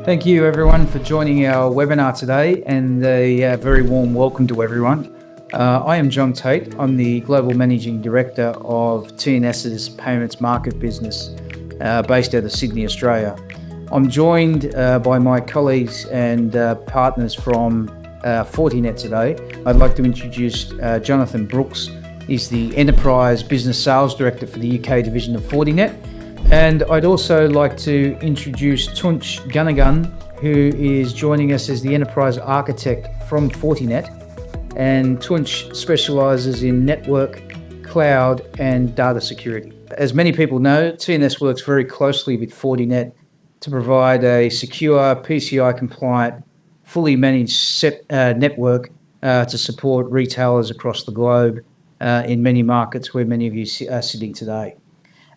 Thank you everyone for joining our webinar today, and a very warm welcome to everyone. I am John Tate. I'm the Global Managing Director of TNS's Payments Market Business based out of Sydney, Australia. I'm joined by my colleagues and partners from Fortinet today. I'd like to introduce Jonathan Brooks. He's the Enterprise Business Sales Director for the UK division of Fortinet. And I'd also like to introduce Tunch Gunnagun, who is joining us as the Enterprise Architect from Fortinet. And Tunch specialises in network, cloud and data security. As many people know, TNS works very closely with Fortinet to provide a secure, PCI compliant, fully managed network to support retailers across the globe in many markets where many of you are sitting today.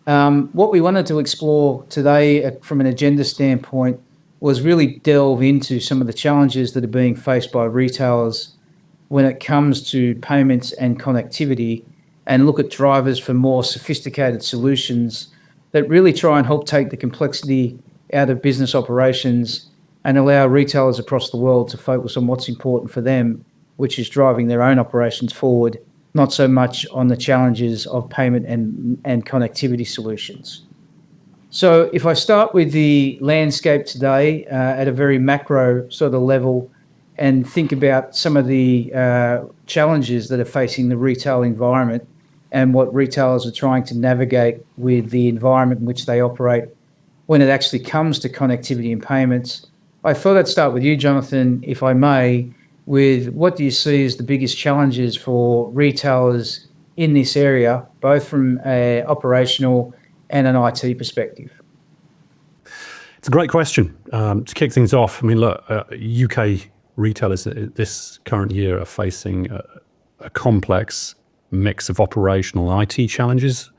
What we wanted to explore today from an agenda standpoint was really delve into some of the challenges that are being faced by retailers when it comes to payments and connectivity, and look at drivers for more sophisticated solutions that really try and help take the complexity out of business operations and allow retailers across the world to focus on what's important for them, which is driving their own operations forward, not so much on the challenges of payment and connectivity solutions. So if I start with the landscape today at a very macro sort of level and think about some of the challenges that are facing the retail environment and what retailers are trying to navigate with the environment in which they operate when it actually comes to connectivity and payments, I thought I'd start with you, Jonathan, if I may, with what do you see as the biggest challenges for retailers in this area, both from an operational and an IT perspective? It's a great question. To kick things off, I mean, look, UK retailers this current year are facing a complex mix of operational IT challenges.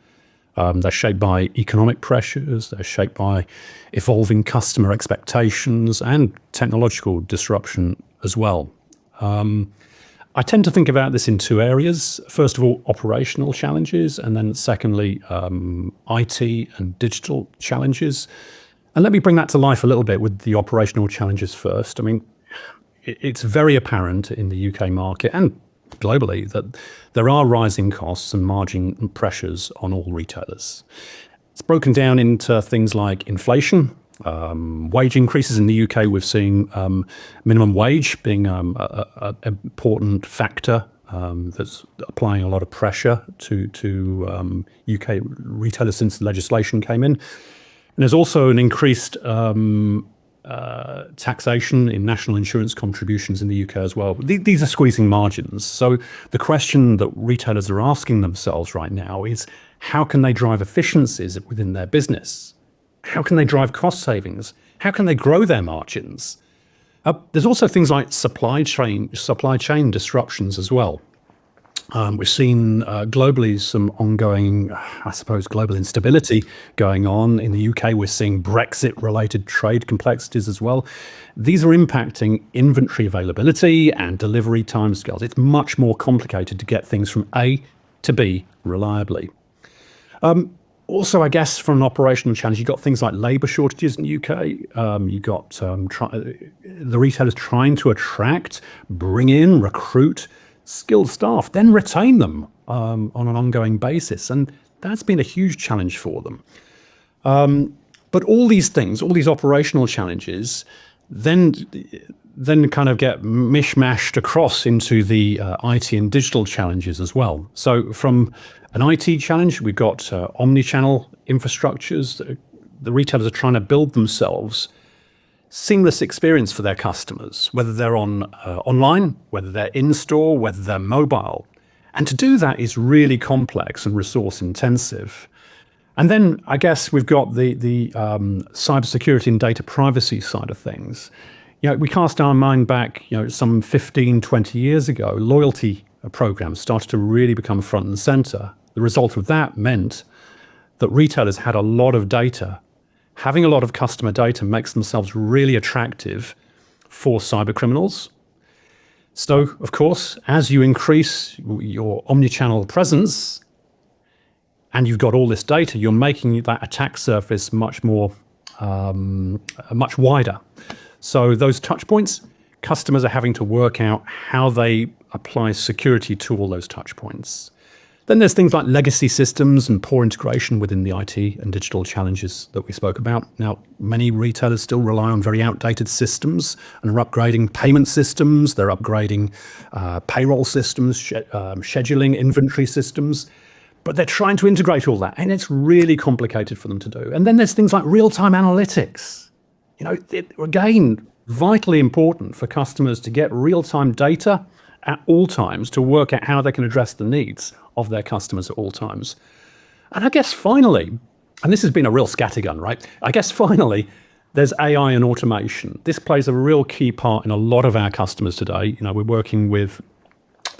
They're shaped by economic pressures, they're shaped by evolving customer expectations and technological disruption as well. I tend to think about this in two areas. First of all, operational challenges, and then secondly, IT and digital challenges. And let me bring that to life a little bit with the operational challenges first. I mean, it's very apparent in the UK market and globally that there are rising costs and margin pressures on all retailers. It's broken down into things like inflation, wage increases. In the UK, we're seeing minimum wage being an important factor that's applying a lot of pressure to UK retailers since the legislation came in. And there's also an increased taxation in national insurance contributions in the UK as well. These are squeezing margins. So the question that retailers are asking themselves right now is, how can they drive efficiencies within their business? How can they drive cost savings? How can they grow their margins? There's also things like supply chain disruptions as well. We've seen globally some ongoing, I suppose, global instability going on. In the UK, we're seeing Brexit-related trade complexities as well. These are impacting inventory availability and delivery timescales. It's much more complicated to get things from A to B reliably. Also, I guess from an operational challenge, you've got things like labour shortages in the UK. You've got the retailers trying to attract, bring in, recruit skilled staff, then retain them on an ongoing basis. And that's been a huge challenge for them. But all these things, all these operational challenges, then kind of get mishmashed across into the IT and digital challenges as well. So from an IT challenge, we've got omni-channel infrastructures. The retailers are trying to build themselves seamless experience for their customers, whether they're online, whether they're in-store, whether they're mobile. And to do that is really complex and resource intensive. And then I guess we've got the cybersecurity and data privacy side of things. You know, we cast our mind back, some 15, 20 years ago, loyalty programs started to really become front and center. The result of that meant that retailers had a lot of data. Having a lot of customer data makes themselves really attractive for cyber criminals. So, of course, as you increase your omnichannel presence and you've got all this data, you're making that attack surface much more much wider. So those touch points, customers are having to work out how they apply security to all those touch points. Then there's things like legacy systems and poor integration within the IT and digital challenges that we spoke about. Now, many retailers still rely on very outdated systems and are upgrading payment systems. They're upgrading payroll systems, scheduling, inventory systems. But they're trying to integrate all that, and it's really complicated for them to do. And then there's things like real-time analytics. Again, vitally important for customers to get real-time data at all times to work out how they can address the needs of their customers at all times. And I guess finally, and this has been a real scattergun, right? I guess finally, there's AI and automation. This plays a real key part in a lot of our customers today. We're working with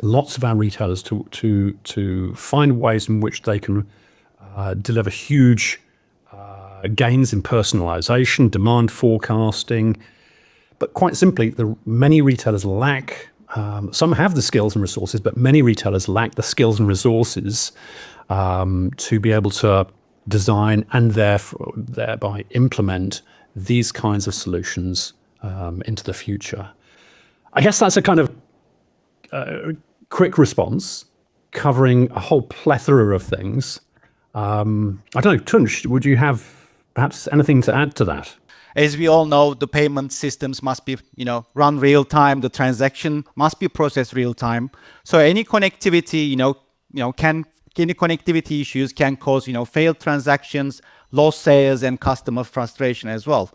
lots of our retailers to find ways in which they can deliver huge gains in personalization, demand forecasting. But quite simply, many retailers lack, some have the skills and resources, but many retailers lack the skills and resources to be able to design and thereby implement these kinds of solutions into the future. I guess that's a kind of quick response covering a whole plethora of things. I don't know, Tunç, would you have perhaps anything to add to that? As we all know, the payment systems must be, run real time. The transaction must be processed real time. So any connectivity, any connectivity issues can cause, failed transactions, lost sales, and customer frustration as well.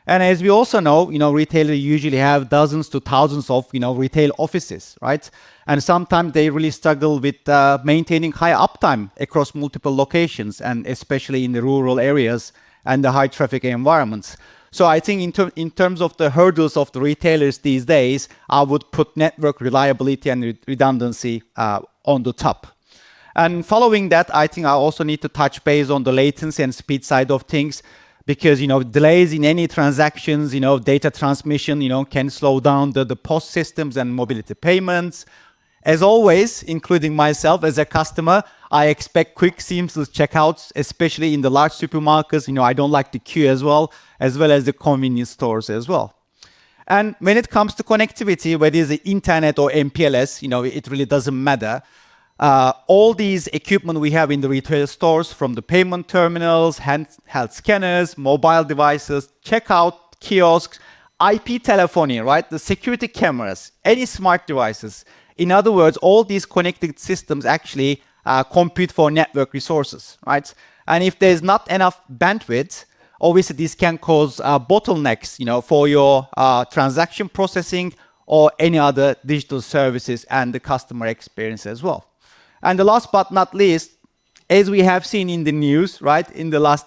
And as we also know, retailers usually have dozens to thousands of, retail offices, right? And sometimes they really struggle with maintaining high uptime across multiple locations, and especially in the rural areas and the high traffic environments. So I think in terms of the hurdles of the retailers these days, I would put network reliability and redundancy on the top. And following that, I think I also need to touch base on the latency and speed side of things, because delays in any transactions, data transmission, can slow down the POS systems and mobility payments. As always, including myself as a customer, I expect quick, seamless checkouts, especially in the large supermarkets. I don't like the queue as well as the convenience stores as well. And when it comes to connectivity, whether it's the internet or MPLS, it really doesn't matter. All these equipment we have in the retail stores, from the payment terminals, handheld scanners, mobile devices, checkout kiosks, IP telephony, right? The security cameras, any smart devices. In other words, all these connected systems actually compete for network resources, right? And if there's not enough bandwidth, obviously this can cause bottlenecks, for your transaction processing or any other digital services and the customer experience as well. And the last but not least, as we have seen in the news, right, in the last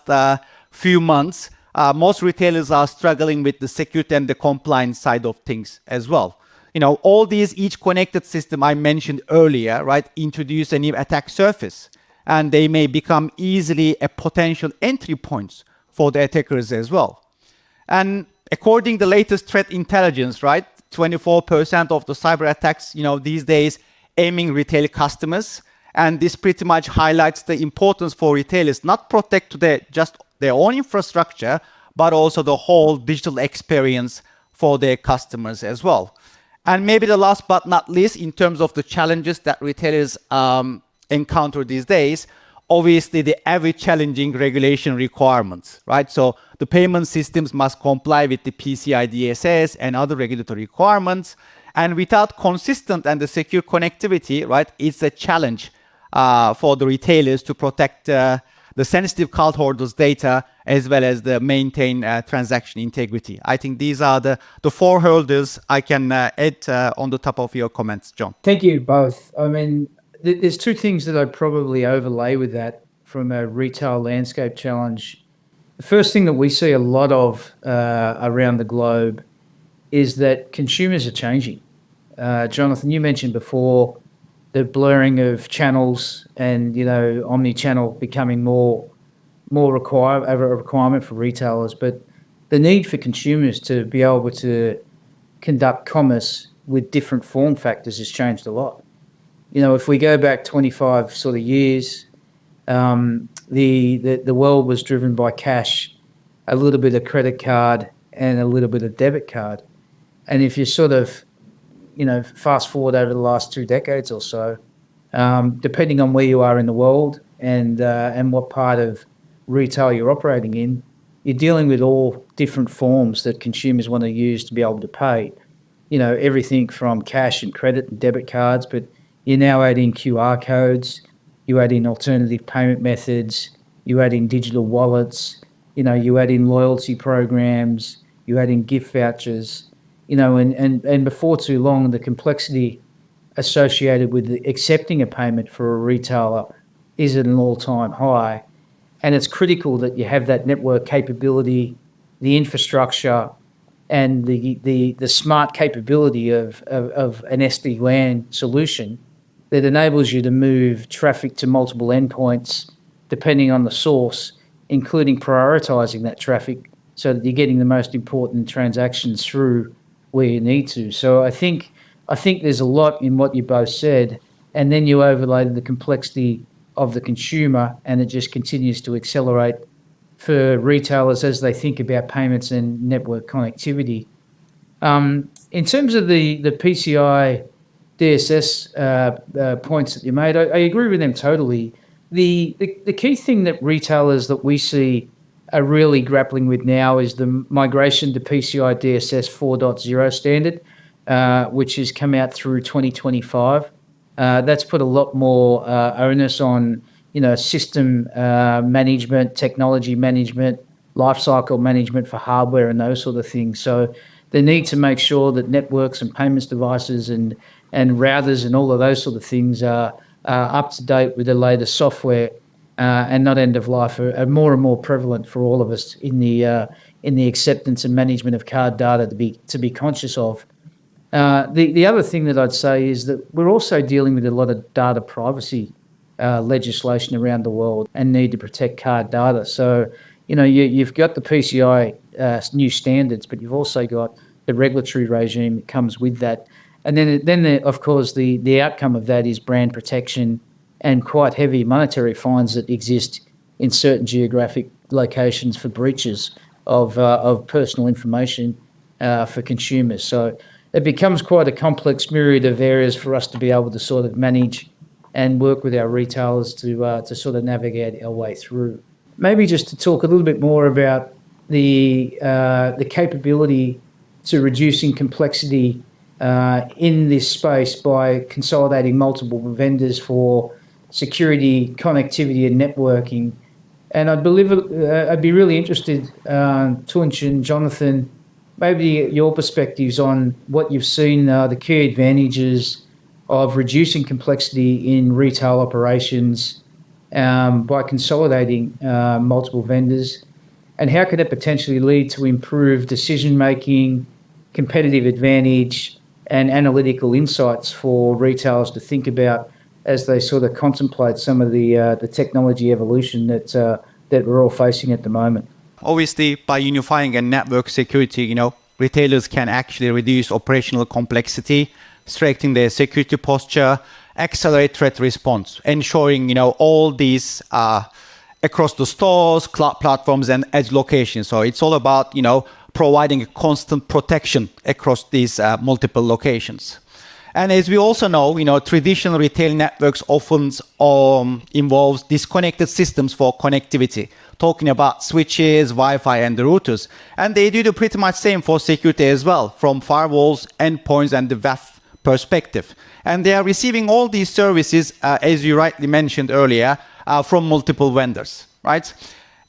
few months, most retailers are struggling with the security and the compliance side of things as well. All these, each connected system I mentioned earlier, right, introduce a new attack surface, and they may become easily a potential entry points for the attackers as well. And according to the latest threat intelligence, right, 24% of the cyber attacks, these days aiming retail customers. And this pretty much highlights the importance for retailers not protect just their own infrastructure, but also the whole digital experience for their customers as well. And maybe the last but not least, in terms of the challenges that retailers encounter these days, obviously the ever challenging regulation requirements, right? So the payment systems must comply with the PCI DSS and other regulatory requirements. And without consistent and the secure connectivity, right, it's a challenge for the retailers to protect the sensitive cardholders' data as well as the maintain transaction integrity. I think these are the four hurdles I can add on the top of your comments, John. Thank you both. I mean, there's two things that I'd probably overlay with that from a retail landscape challenge. The first thing that we see a lot of around the globe is that consumers are changing. Jonathan, you mentioned before the blurring of channels and, omni-channel becoming a requirement for retailers, but the need for consumers to be able to conduct commerce with different form factors has changed a lot. If we go back 25 sort of years, the world was driven by cash, a little bit of credit card, and a little bit of debit card. And if you sort of, fast forward over the last 2 decades or so, depending on where you are in the world and what part of retail you're operating in, you're dealing with all different forms that consumers want to use to be able to pay. Everything from cash and credit and debit cards, but you now add in QR codes, you add in alternative payment methods, you add in digital wallets, you add in loyalty programs, you add in gift vouchers, and before too long, the complexity associated with accepting a payment for a retailer is at an all-time high. And it's critical that you have that network capability, the infrastructure, and the smart capability of an SD-WAN solution that enables you to move traffic to multiple endpoints depending on the source, including prioritizing that traffic so that you're getting the most important transactions through where you need to. So I think there's a lot in what you both said, and then you overlay the complexity of the consumer, and it just continues to accelerate for retailers as they think about payments and network connectivity. In terms of the PCI DSS points that you made, I agree with them totally. The key thing that retailers that we see are really grappling with now is the migration to PCI DSS 4.0 standard, which has come out through 2025. That's put a lot more onus on, system management, technology management, lifecycle management for hardware and those sort of things. So the need to make sure that networks and payments devices and routers and all of those sort of things are up to date with the latest software and not end of life are more and more prevalent for all of us in the acceptance and management of card data to be conscious of. The other thing that I'd say is that we're also dealing with a lot of data privacy legislation around the world and need to protect card data. So, you've got the PCI new standards, but you've also got the regulatory regime that comes with that. And then of course, the outcome of that is brand protection and quite heavy monetary fines that exist in certain geographic locations for breaches of personal information for consumers. So it becomes quite a complex myriad of areas for us to be able to sort of manage and work with our retailers to sort of navigate our way through. Maybe just to talk a little bit more about the capability to reducing complexity in this space by consolidating multiple vendors for security, connectivity, and networking. And I'd be really interested, Tunç and Jonathan, maybe your perspectives on what you've seen, the key advantages of reducing complexity in retail operations by consolidating multiple vendors, and how could it potentially lead to improved decision-making, competitive advantage, and analytical insights for retailers to think about as they sort of contemplate some of the technology evolution that we're all facing at the moment. Obviously, by unifying a network security, retailers can actually reduce operational complexity, strengthen their security posture, accelerate threat response, ensuring, all these across the stores, cloud platforms, and edge locations. So it's all about, providing a constant protection across these multiple locations. And as we also know, traditional retail networks often involves disconnected systems for connectivity, talking about switches, Wi-Fi, and the routers. And they do the pretty much same for security as well, from firewalls, endpoints, and the WAF perspective. And they are receiving all these services, as you rightly mentioned earlier, from multiple vendors, right?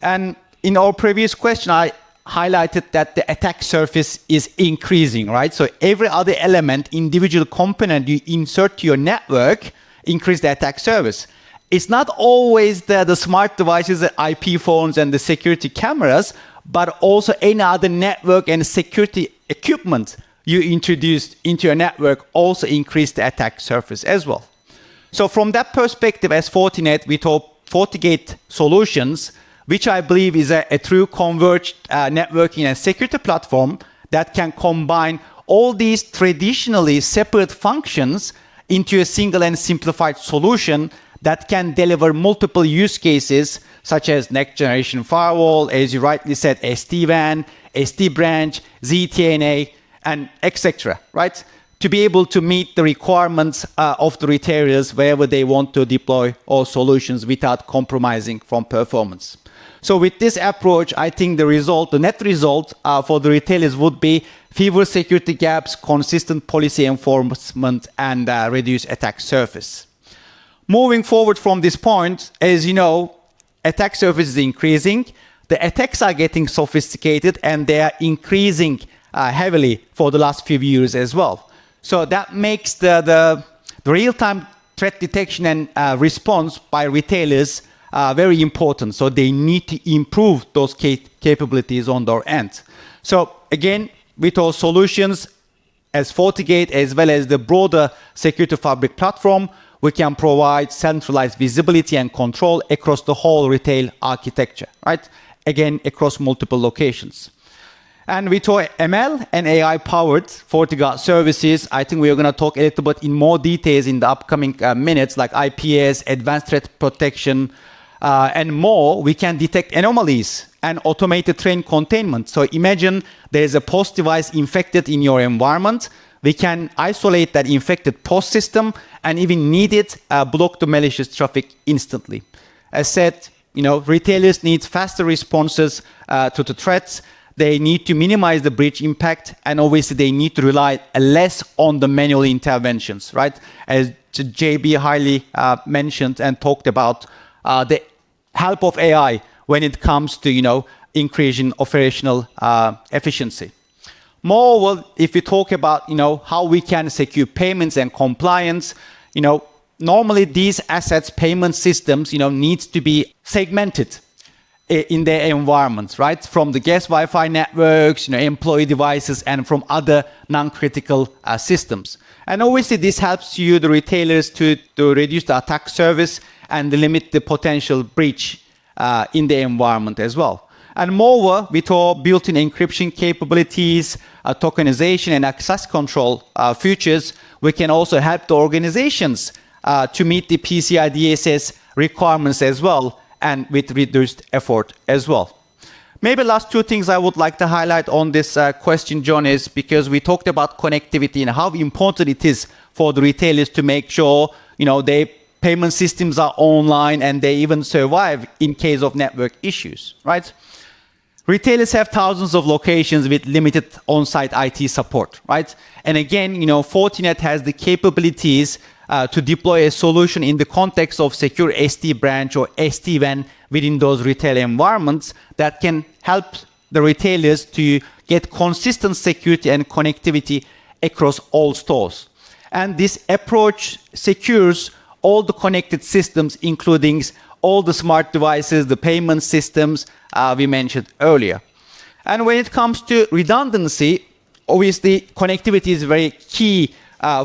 And in our previous question, I highlighted that the attack surface is increasing, right? So every other element, individual component you insert to your network, increase the attack surface. It's not always the smart devices, the IP phones, and the security cameras, but also any other network and security equipment you introduced into your network also increase the attack surface as well. So from that perspective, as Fortinet, we talk FortiGate solutions, which I believe is a true converged networking and security platform that can combine all these traditionally separate functions into a single and simplified solution that can deliver multiple use cases such as next generation firewall, as you rightly said, SD-WAN, SD-branch, ZTNA, and etc., right? To be able to meet the requirements of the retailers wherever they want to deploy all solutions without compromising from performance. So with this approach, I think the net result for the retailers would be fewer security gaps, consistent policy enforcement, and reduced attack surface. Moving forward from this point, as you know, attack surface is increasing. The attacks are getting sophisticated and they are increasing heavily for the last few years as well. So that makes the real-time threat detection and response by retailers very important. So they need to improve those capabilities on their end. So again, with our solutions as FortiGate as well as the broader Security Fabric platform, we can provide centralized visibility and control across the whole retail architecture, right? Again, across multiple locations. And with our ML and AI-powered FortiGuard services, I think we are going to talk a little bit in more details in the upcoming minutes, like IPS, advanced threat protection, and more. We can detect anomalies and automated train containment. So imagine there's a POS device infected in your environment. We can isolate that infected POS system and even need it, block the malicious traffic instantly. As said, retailers need faster responses to the threats. They need to minimize the breach impact, and obviously they need to rely less on the manual interventions, right? As JB highly mentioned and talked about the help of AI when it comes to, increasing operational efficiency. Moreover, if we talk about, how we can secure payments and compliance, normally these assets, payment systems, needs to be segmented in their environments, right? From the guest Wi-Fi networks, employee devices, and from other non-critical systems. And obviously this helps you, the retailers, to reduce the attack surface and limit the potential breach in the environment as well. And moreover, with our built-in encryption capabilities, tokenization, and access control features, we can also help the organizations to meet the PCI DSS requirements as well, and with reduced effort as well. Maybe last two things I would like to highlight on this question, John, is because we talked about connectivity and how important it is for the retailers to make sure, their payment systems are online and they even survive in case of network issues, right? Retailers have thousands of locations with limited on-site IT support, right? And again, Fortinet has the capabilities to deploy a solution in the context of secure SD-branch or SD-WAN within those retail environments that can help the retailers to get consistent security and connectivity across all stores. And this approach secures all the connected systems, including all the smart devices, the payment systems we mentioned earlier. And when it comes to redundancy, obviously connectivity is very key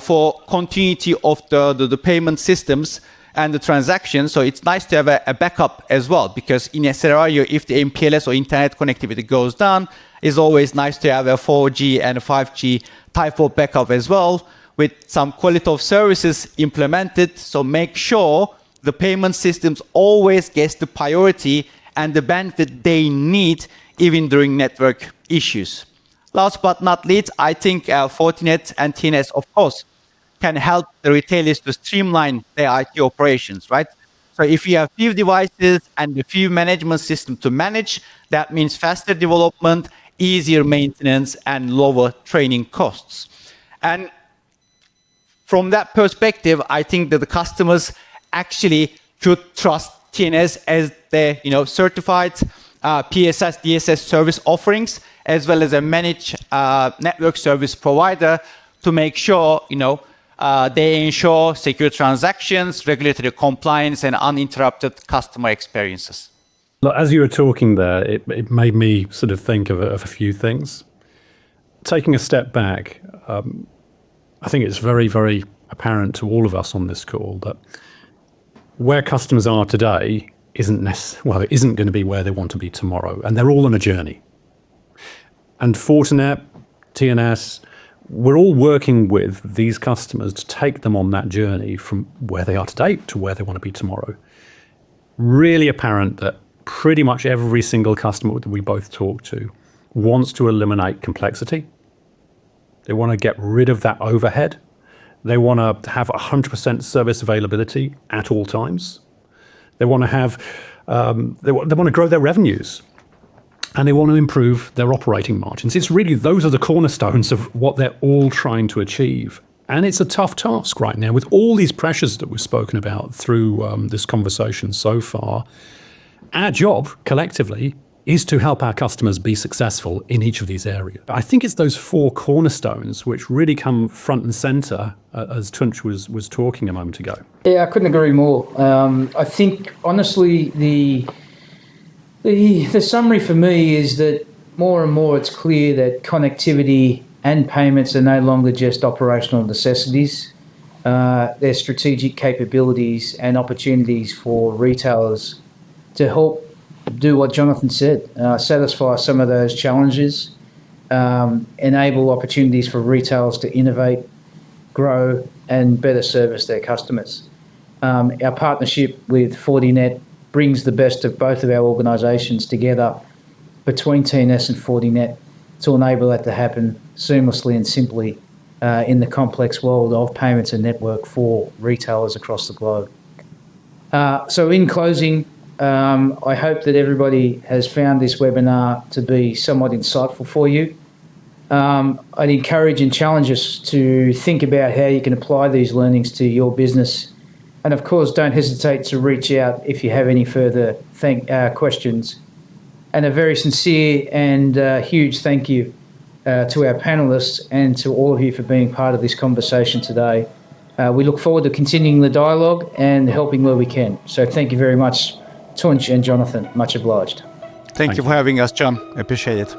for continuity of the payment systems and the transactions. So it's nice to have a backup as well, because in a scenario, if the MPLS or internet connectivity goes down, it's always nice to have a 4G and a 5G type of backup as well, with some quality of services implemented. So make sure the payment systems always gets the priority and the bandwidth they need, even during network issues. Last but not least, I think Fortinet and TNS, of course, can help the retailers to streamline their IT operations, right? So if you have few devices and a few management systems to manage, that means faster development, easier maintenance, and lower training costs. And from that perspective, I think that the customers actually should trust TNS as their, certified PSS, DSS service offerings, as well as a managed network service provider to make sure, they ensure secure transactions, regulatory compliance, and uninterrupted customer experiences. Look, as you were talking there, it made me sort of think of a few things. Taking a step back, I think it's very, very apparent to all of us on this call that where customers are today it isn't going to be where they want to be tomorrow, and they're all on a journey. And Fortinet, TNS, we're all working with these customers to take them on that journey from where they are today to where they want to be tomorrow. Really apparent that pretty much every single customer that we both talk to wants to eliminate complexity. They want to get rid of that overhead. They want to have 100% service availability at all times. They want to have, they want to grow their revenues, and they want to improve their operating margins. It's really, those are the cornerstones of what they're all trying to achieve. And it's a tough task right now with all these pressures that we've spoken about through this conversation so far. Our job collectively is to help our customers be successful in each of these areas. I think it's those four cornerstones which really come front and center, as Tunç was talking a moment ago. Yeah, I couldn't agree more. I think, honestly, the summary for me is that more and more it's clear that connectivity and payments are no longer just operational necessities. They're strategic capabilities and opportunities for retailers to help do what Jonathan said, satisfy some of those challenges, enable opportunities for retailers to innovate, grow, and better service their customers. Our partnership with Fortinet brings the best of both of our organisations together between TNS and Fortinet to enable that to happen seamlessly and simply in the complex world of payments and network for retailers across the globe. So in closing, I hope that everybody has found this webinar to be somewhat insightful for you. I'd encourage and challenge us to think about how you can apply these learnings to your business. And of course, don't hesitate to reach out if you have any further questions. And a very sincere and huge thank you to our panellists and to all of you for being part of this conversation today. We look forward to continuing the dialogue and helping where we can. So thank you very much, Tunç and Jonathan. Much obliged. Thank you for having us, John. I appreciate it.